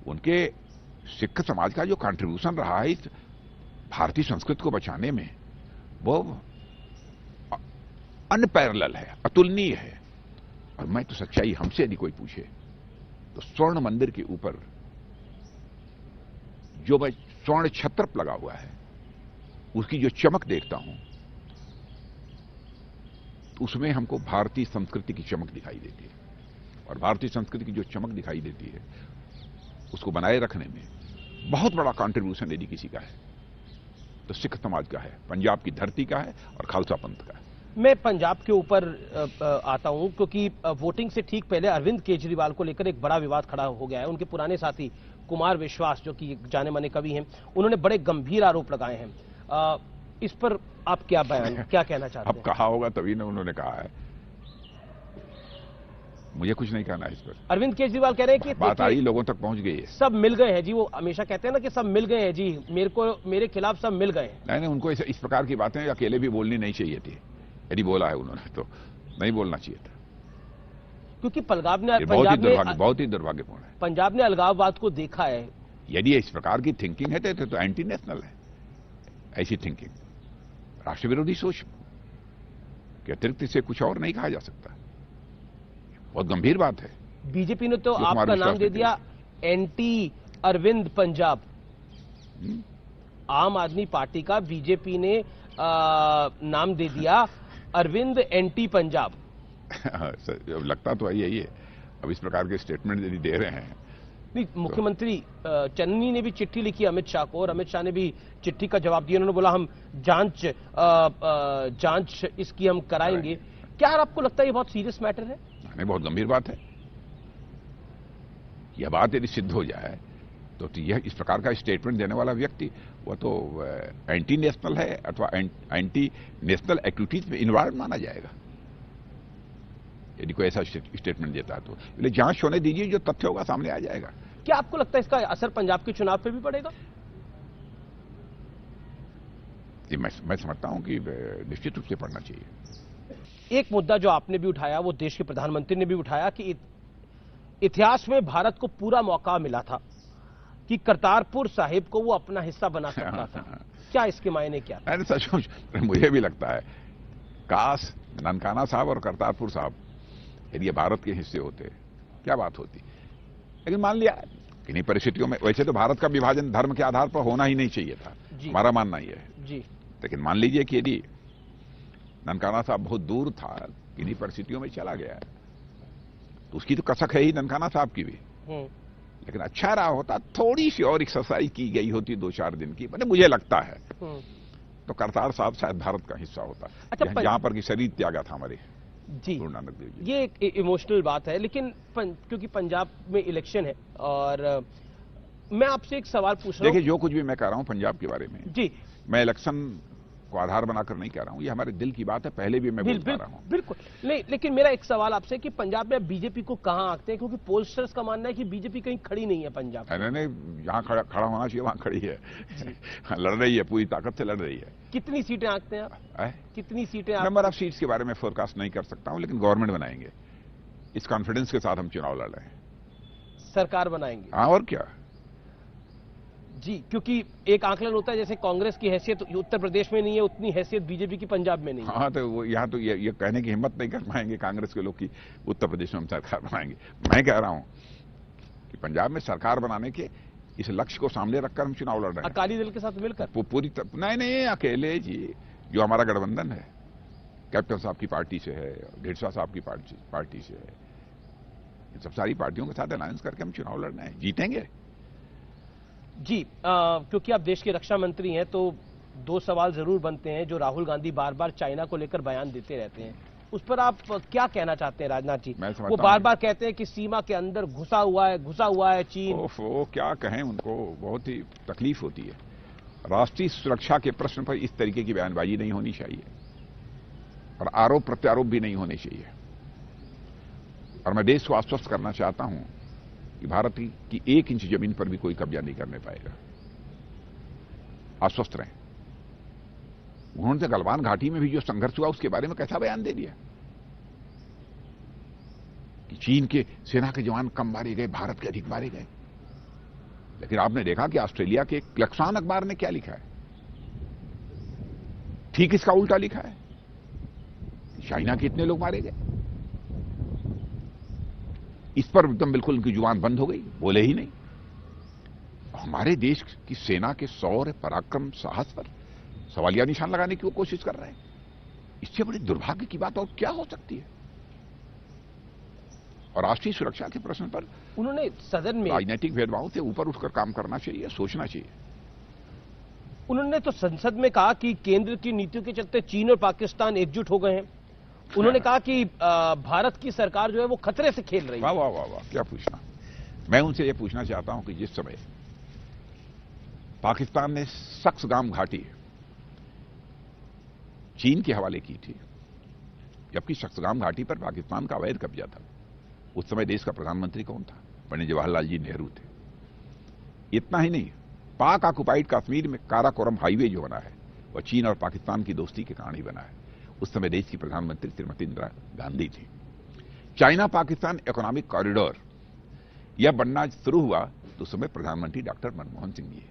उनके सिख समाज का जो कंट्रीब्यूशन रहा है इस भारतीय संस्कृति को बचाने में, वो अनपैरेलल है, अतुलनीय है। और मैं तो सच्चाई हमसे यदि कोई पूछे तो स्वर्ण मंदिर के ऊपर जो मैं स्वर्ण छत्र लगा हुआ है, उसकी जो चमक देखता हूं, उसमें हमको भारतीय संस्कृति की चमक दिखाई देती है। और भारतीय संस्कृति की जो चमक दिखाई देती है, उसको बनाए रखने में बहुत बड़ा कंट्रीब्यूशन यदि किसी का है तो सिख समाज का है, पंजाब की धरती का है और खालसा पंथ का है। मैं पंजाब के ऊपर आता हूं क्योंकि वोटिंग से ठीक पहले अरविंद केजरीवाल को लेकर एक बड़ा विवाद खड़ा हो गया है। उनके पुराने साथी कुमार विश्वास, जो कि जाने माने कवि हैं, उन्होंने बड़े गंभीर आरोप लगाए हैं। इस पर आप क्या क्या कहना चाहते हैं? अब कहा होगा तभी ना उन्होंने कहा है, मुझे कुछ नहीं कहना है इस पर। अरविंद केजरीवाल कह रहे हैं कि बात आई, लोगों तक पहुंच गई है। सब मिल गए हैं जी, वो हमेशा कहते हैं ना कि सब मिल गए हैं जी, मेरे खिलाफ सब मिल गए हैं। नहीं, उनको इस प्रकार की बातें अकेले भी बोलनी नहीं चाहिए थी। यदि बोला है उन्होंने तो नहीं बोलना चाहिए था, क्योंकि पंजाब ने बहुत ही दुर्भाग्यपूर्ण है। पंजाब ने अलगाववाद को देखा है। यदि इस प्रकार की थिंकिंग है तो एंटी नेशनल है। ऐसी थिंकिंग राष्ट्र विरोधी सोच के अतिरिक्त इसे कुछ और नहीं कहा जा सकता। बहुत गंभीर बात है। बीजेपी ने तो आपका नाम दे दिया एंटी अरविंद पंजाब। आम आदमी पार्टी का बीजेपी ने नाम दे दिया अरविंद एंटी पंजाब। लगता तो यही है। अब इस प्रकार के स्टेटमेंट यदि दे रहे हैं, नहीं, मुख्यमंत्री चन्नी ने भी चिट्ठी लिखी अमित शाह को, और अमित शाह ने भी चिट्ठी का जवाब दिया। उन्होंने बोला हम जांच इसकी हम कराएंगे। क्या आपको लगता है ये बहुत सीरियस मैटर है? नहीं, बहुत गंभीर बात है। यह बात यदि सिद्ध हो जाए तो यह इस प्रकार का स्टेटमेंट देने वाला व्यक्ति वह तो एंटी नेशनल है अथवा एंटी नेशनल एक्टिविटीज में इन्वॉल्व माना जाएगा यदि कोई ऐसा स्टेटमेंट देता है। तो इसलिए जांच होने दीजिए, जो तथ्य होगा सामने आ जाएगा। क्या आपको लगता है इसका असर पंजाब के चुनाव पे भी पड़ेगा? जी, मैं समझता हूं कि निश्चित रूप से पड़ना चाहिए। एक मुद्दा जो आपने भी उठाया, वो देश के प्रधानमंत्री ने भी उठाया कि इतिहास में भारत को पूरा मौका मिला था कि करतारपुर साहिब को वो अपना हिस्सा बना सकता था। क्या इसके मायने क्या? अरे सचमुच मुझे भी लगता है, काश ननकाना साहब और करतारपुर साहब यदि ये भारत के हिस्से होते, क्या बात होती। लेकिन मान लिया किन्हीं परिस्थितियों में, वैसे तो भारत का विभाजन धर्म के आधार पर होना ही नहीं चाहिए था, हमारा मानना ही है जी। लेकिन मान लीजिए कि यदि ननकाना साहब बहुत दूर था, किन्हीं परिस्थितियों में चला गया, तो उसकी तो कसक है ही ननकाना साहब की भी। लेकिन अच्छा रहा होता, थोड़ी सी और एक्सरसाइज की गई होती 2-4 दिन की, मतलब मुझे लगता है तो करतार साहब शायद भारत का हिस्सा होता। अच्छा, जहां पर की शरीर त्यागा था हमारे जी गुरु नानक देव जी। ये एक इमोशनल बात है, लेकिन क्योंकि पंजाब में इलेक्शन है, और मैं आपसे एक सवाल पूछ रहा हूं। देखिए, जो कुछ भी मैं कह रहा हूं पंजाब के बारे में जी, मैं इलेक्शन को आधार बनाकर नहीं कह रहा हूं, ये हमारे दिल की बात है, पहले भी मैं बोलता रहा हूं। बिल्कुल नहीं, लेकिन मेरा एक सवाल आपसे कि पंजाब में बीजेपी को कहां आंकते हैं, क्योंकि पोलस्टर्स का मानना है कि बीजेपी कहीं खड़ी नहीं है पंजाब। नहीं, जहां खड़ा होना चाहिए वहां खड़ी है, लड़ रही है, पूरी ताकत से लड़ रही है। कितनी सीटें आंकते हैं आप? कितनी सीटें? नंबर ऑफ सीट्स के बारे में फोरकास्ट नहीं कर सकता हूं, लेकिन गवर्नमेंट बनाएंगे, इस कॉन्फिडेंस के साथ हम चुनाव लड़ रहे हैं। सरकार बनाएंगे? हाँ, और क्या जी, क्योंकि एक आंकलन होता है जैसे कांग्रेस की हैसियत उत्तर प्रदेश में नहीं है, उतनी हैसियत बीजेपी की पंजाब में नहीं है। हाँ, तो वो यहाँ तो ये कहने की हिम्मत नहीं कर पाएंगे कांग्रेस के लोग कि उत्तर प्रदेश में हम सरकार बनाएंगे। मैं कह रहा हूं कि पंजाब में सरकार बनाने के इस लक्ष्य को सामने रखकर हम चुनाव लड़ रहे हैं, अकाली दल के साथ मिलकर। पूरी नहीं, अकेले जी। जो हमारा गठबंधन है, कैप्टन साहब की पार्टी से है, ढींडसा साहब की पार्टी से है, इन सब सारी पार्टियों के साथ अलायंस करके हम चुनाव लड़ना है, जीतेंगे जी। क्योंकि आप देश के रक्षा मंत्री हैं, तो 2 सवाल जरूर बनते हैं। जो राहुल गांधी बार बार चाइना को लेकर बयान देते रहते हैं, उस पर आप क्या कहना चाहते हैं राजनाथ जी? वो बार बार कहते हैं कि सीमा के अंदर घुसा हुआ है चीन। वो क्या कहें उनको, बहुत ही तकलीफ होती है। राष्ट्रीय सुरक्षा के प्रश्न पर इस तरीके की बयानबाजी नहीं होनी चाहिए, और आरोप प्रत्यारोप भी नहीं होने चाहिए। और मैं देश को आश्वस्त करना चाहता हूं कि भारत की 1 इंच जमीन पर भी कोई कब्जा नहीं करने पाएगा। आश्वस्त रहें। उन्होंने तो गलवान घाटी में भी जो संघर्ष हुआ उसके बारे में कैसा बयान दे दिया कि चीन के सेना के जवान कम मारे गए, भारत के अधिक मारे गए। लेकिन आपने देखा कि ऑस्ट्रेलिया के क्लक्सान अखबार ने क्या लिखा है, ठीक इसका उल्टा लिखा है। चाइना के इतने लोग मारे गए, इस पर एकदम बिल्कुल उनकी जुबान बंद हो गई, बोले ही नहीं। हमारे देश की सेना के शौर्य, पराक्रम, साहस पर सवालिया निशान लगाने की वो कोशिश कर रहे हैं। इससे बड़ी दुर्भाग्य की बात और क्या हो सकती है? और राष्ट्रीय सुरक्षा के प्रश्न पर उन्होंने सदन में राजनीतिक भेदभाव से ऊपर उठकर काम करना चाहिए, सोचना चाहिए। उन्होंने तो संसद में कहा कि केंद्र की नीतियों के चलते चीन और पाकिस्तान एकजुट हो गए हैं। उन्होंने कहा कि भारत की सरकार जो है वो खतरे से खेल रही है। वाह वाह वाह वाह, क्या पूछना। मैं उनसे ये पूछना चाहता हूं कि जिस समय पाकिस्तान ने सक्सगाम घाटी चीन के हवाले की थी, जबकि सक्सगाम घाटी पर पाकिस्तान का अवैध कब्जा था, उस समय देश का प्रधानमंत्री कौन था? पंडित जवाहरलाल जी नेहरू थे। इतना ही नहीं, पाक ऑक्युपाइड कश्मीर में काराकोरम हाईवे जो बना है वह चीन और पाकिस्तान की दोस्ती के कारण ही बना है। उस समय देश की प्रधानमंत्री श्रीमती इंदिरा गांधी थी। चाइना पाकिस्तान इकोनॉमिक कॉरिडोर यह बनना शुरू हुआ तो उस समय प्रधानमंत्री डॉक्टर मनमोहन सिंह जी।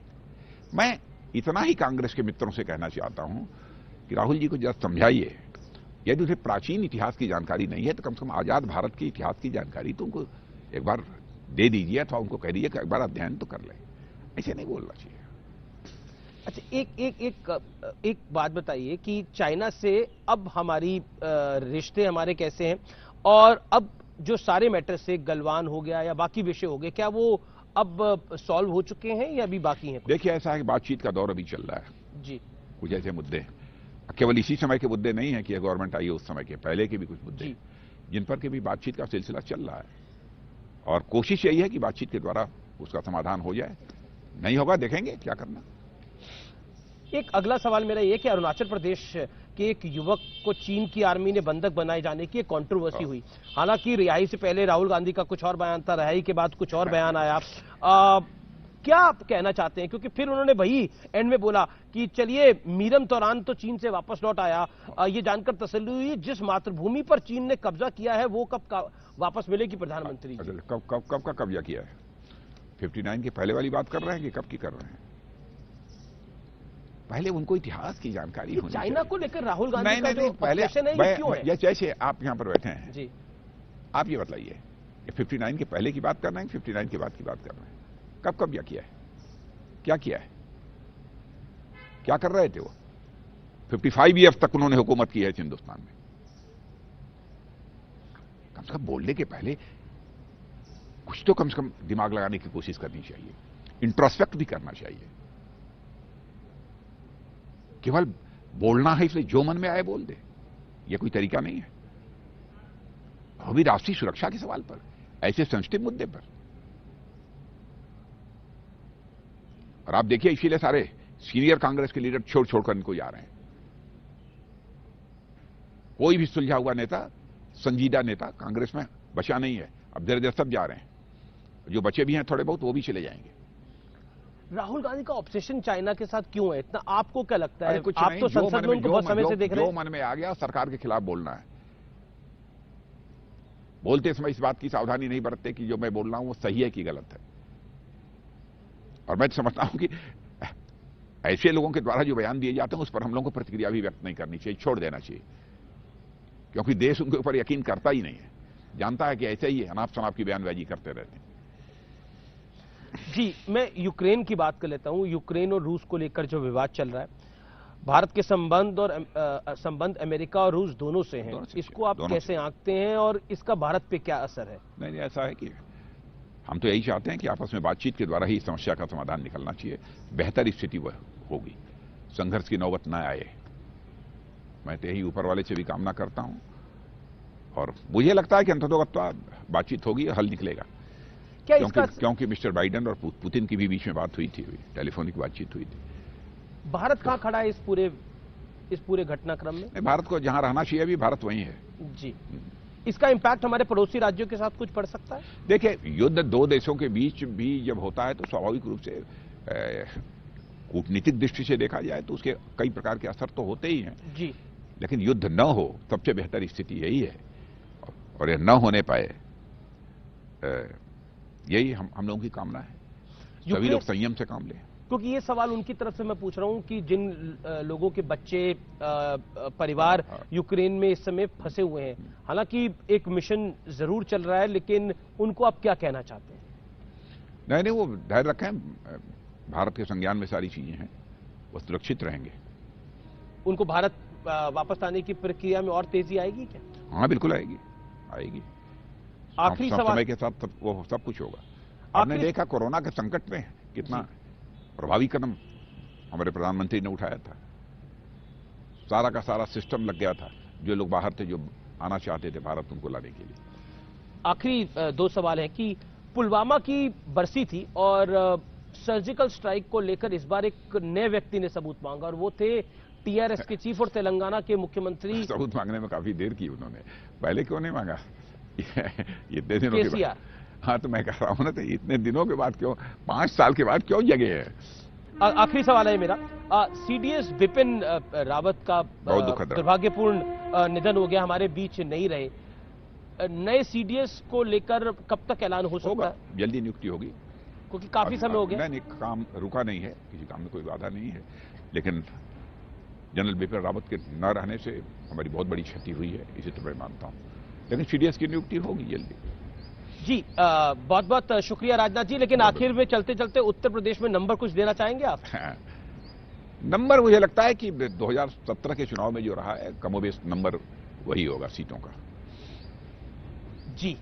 मैं इतना ही कांग्रेस के मित्रों से कहना चाहता हूं कि राहुल जी को जरा समझाइए, यदि उन्हें प्राचीन इतिहास की जानकारी नहीं है तो कम से कम आजाद भारत के इतिहास की जानकारी तो उनको एक बार दे दीजिए, अथवा उनको कह दीजिए कि एक बार अध्ययन तो कर लें। ऐसे नहीं बोलना चाहिए। अच्छा, एक बात बताइए कि चाइना से अब हमारी रिश्ते हमारे कैसे हैं, और अब जो सारे मैटर से गलवान हो गया या बाकी विषय हो गए, क्या वो अब सॉल्व हो चुके हैं या अभी बाकी हैं? देखिए, ऐसा है कि बातचीत का दौर अभी चल रहा है जी। कुछ ऐसे मुद्दे, केवल इसी समय के मुद्दे नहीं है कि यह गवर्नमेंट आई है, उस समय के पहले के भी कुछ मुद्दे जिन पर के भी बातचीत का सिलसिला चल रहा है, और कोशिश यही है कि बातचीत के द्वारा उसका समाधान हो जाए। नहीं होगा, देखेंगे क्या करना। एक अगला सवाल मेरा ये कि अरुणाचल प्रदेश के एक युवक को चीन की आर्मी ने बंधक बनाए जाने की एक कंट्रोवर्सी हुई। हालांकि रिहाई से पहले राहुल गांधी का कुछ और बयान था, रिहाई के बाद कुछ और बयान आया। क्या आप कहना चाहते हैं? क्योंकि फिर उन्होंने वही एंड में बोला कि चलिए, मीरम तौरान तो चीन से वापस लौट आया। ये जानकर तसल्ली हुई जिस मातृभूमि पर चीन ने कब्जा किया है वो कब वापस मिलेगी प्रधानमंत्री जी? कब का कब्जा किया है? 59 के पहले वाली बात कर रहे हैं कि कब की कर रहे हैं? पहले उनको इतिहास की जानकारी होनी चाहिए। चाइना को लेकर राहुल गांधी का जो ऑब्जेक्शन है ये क्यों है? जैसे आप यहां पर बैठे हैं जी, आप ये बताइए, 59 के पहले की बात कर रहे हैं, 59 के बाद की बात कर रहे हैं? कब कब्जा किया है? क्या किया है? क्या कर रहे थे वो? 55 ईयर्स तक उन्होंने हुकूमत की है हिंदुस्तान में। कम से कम बोलने के पहले कुछ तो कम से कम दिमाग लगाने की कोशिश करनी चाहिए, इंट्रोस्पेक्ट भी करना चाहिए। केवल बोलना है इसलिए जो मन में आए बोल दे, यह कोई तरीका नहीं है। वो भी राष्ट्रीय सुरक्षा के सवाल पर, ऐसे सेंसिटिव मुद्दे पर। और आप देखिए, इसीलिए सारे सीनियर कांग्रेस के लीडर छोड़कर इनको जा रहे हैं। कोई भी सुलझा हुआ नेता, संजीदा नेता कांग्रेस में बचा नहीं है। अब धीरे धीरे सब जा रहे हैं, जो बचे भी हैं थोड़े बहुत वो भी चले जाएंगे। राहुल गांधी का ऑब्सेशन चाइना के साथ क्यों है इतना? आपको क्या लगता है? कुछ आप नहीं, तो संसद में उनको बहुत समय से देख रहे हैं। जो मन में आ गया सरकार के खिलाफ बोलना है। बोलते समय इस बात की सावधानी नहीं बरतते कि जो मैं बोल रहा हूं वो सही है कि गलत है। और मैं समझता हूं कि ऐसे लोगों के द्वारा जो बयान दिए जाते हैं उस पर हम लोगों को प्रतिक्रिया भी व्यक्त नहीं करनी चाहिए, छोड़ देना चाहिए, क्योंकि देश उनके ऊपर यकीन करता ही नहीं है, जानता है कि ऐसे ही अनाप शनाप की बयानबाजी करते रहते हैं। जी, मैं यूक्रेन की बात कर लेता हूं। यूक्रेन और रूस को लेकर जो विवाद चल रहा है, भारत के संबंध अमेरिका और रूस दोनों से हैं, इसको आप कैसे आंकते हैं और इसका भारत पे क्या असर है? नहीं, ऐसा है कि हम तो यही चाहते हैं कि आपस में बातचीत के द्वारा ही समस्या का समाधान निकलना चाहिए, बेहतर स्थिति वह होगी, संघर्ष की नौबत न आए। मैं तो यही ऊपर वाले से भी कामना करता हूं, और मुझे लगता है कि अंततोगत्वा बातचीत होगी, हल निकलेगा। क्योंकि मिस्टर बाइडेन और पुतिन की भी बीच में बात हुई थी, टेलीफोनिक बातचीत हुई थी। भारत कहां खड़ा है इस पूरे घटनाक्रम में? भारत को जहां रहना चाहिए अभी भारत वहीं है। जी, इसका इंपैक्ट हमारे पड़ोसी राज्यों के साथ कुछ पड़ सकता है? देखिए, युद्ध दो देशों के बीच भी जब होता है तो स्वाभाविक रूप से कूटनीतिक दृष्टि से देखा जाए तो उसके कई प्रकार के असर तो होते ही हैं जी, लेकिन युद्ध न हो सबसे बेहतर स्थिति यही है, और यह न होने पाए, यही हम लोगों की कामना है। सभी लोग संयम से काम लें। क्योंकि ये सवाल उनकी तरफ से मैं पूछ रहा हूं कि जिन लोगों के बच्चे परिवार यूक्रेन में इस समय फंसे हुए हैं, हालांकि एक मिशन जरूर चल रहा है, लेकिन उनको आप क्या कहना चाहते हैं? नहीं, वो धैर्य रखें, भारत के संज्ञान में सारी चीजें हैं, वो सुरक्षित रहेंगे। उनको भारत वापस आने की प्रक्रिया में और तेजी आएगी क्या? हाँ, बिल्कुल आएगी। आखिरी सवाल, समय के साथ वो सब कुछ होगा। आपने देखा कोरोना के संकट में कितना प्रभावी कदम हमारे प्रधानमंत्री ने उठाया था। सारा का सारा सिस्टम लग गया था, जो लोग बाहर थे, जो आना चाहते थे भारत, उनको लाने के लिए। आखिरी दो सवाल है कि पुलवामा की बरसी थी और सर्जिकल स्ट्राइक को लेकर इस बार एक नए व्यक्ति ने सबूत मांगा और वो थे टीआरएस के चीफ और तेलंगाना के मुख्यमंत्री। सबूत मांगने में काफी देर की उन्होंने, पहले क्यों नहीं मांगा? इतने दिनों के बाद। हाँ, तो मैं कह रहा हूं ना, तो इतने दिनों के बाद क्यों, 5 साल के बाद क्यों जगे है? आखिरी सवाल है मेरा, सीडीएस बिपिन रावत का दुर्भाग्यपूर्ण निधन हो गया, हमारे बीच नहीं रहे। नए सीडीएस को लेकर कब तक ऐलान हो सकता है? जल्दी नियुक्ति होगी, क्योंकि काफी समय हो गया। नहीं, काम रुका नहीं है, किसी काम में कोई बाधा नहीं है, लेकिन जनरल बिपिन रावत के न रहने से हमारी बहुत बड़ी क्षति हुई है, इसी तरह मैं मानता हूं। लेकिन सीडीएस की नियुक्ति होगी जल्दी। जी, बहुत बहुत शुक्रिया राजनाथ जी। लेकिन आखिर में चलते चलते उत्तर प्रदेश में नंबर कुछ देना चाहेंगे आप? नंबर मुझे लगता है कि 2017 के चुनाव में जो रहा है, कमोबेश नंबर वही होगा सीटों का। जी,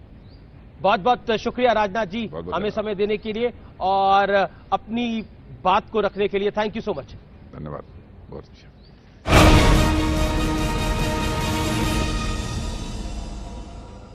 बहुत बहुत शुक्रिया राजनाथ जी, हमें समय देने के लिए और अपनी बात को रखने के लिए। Thank you so much. धन्यवाद, बहुत अच्छा।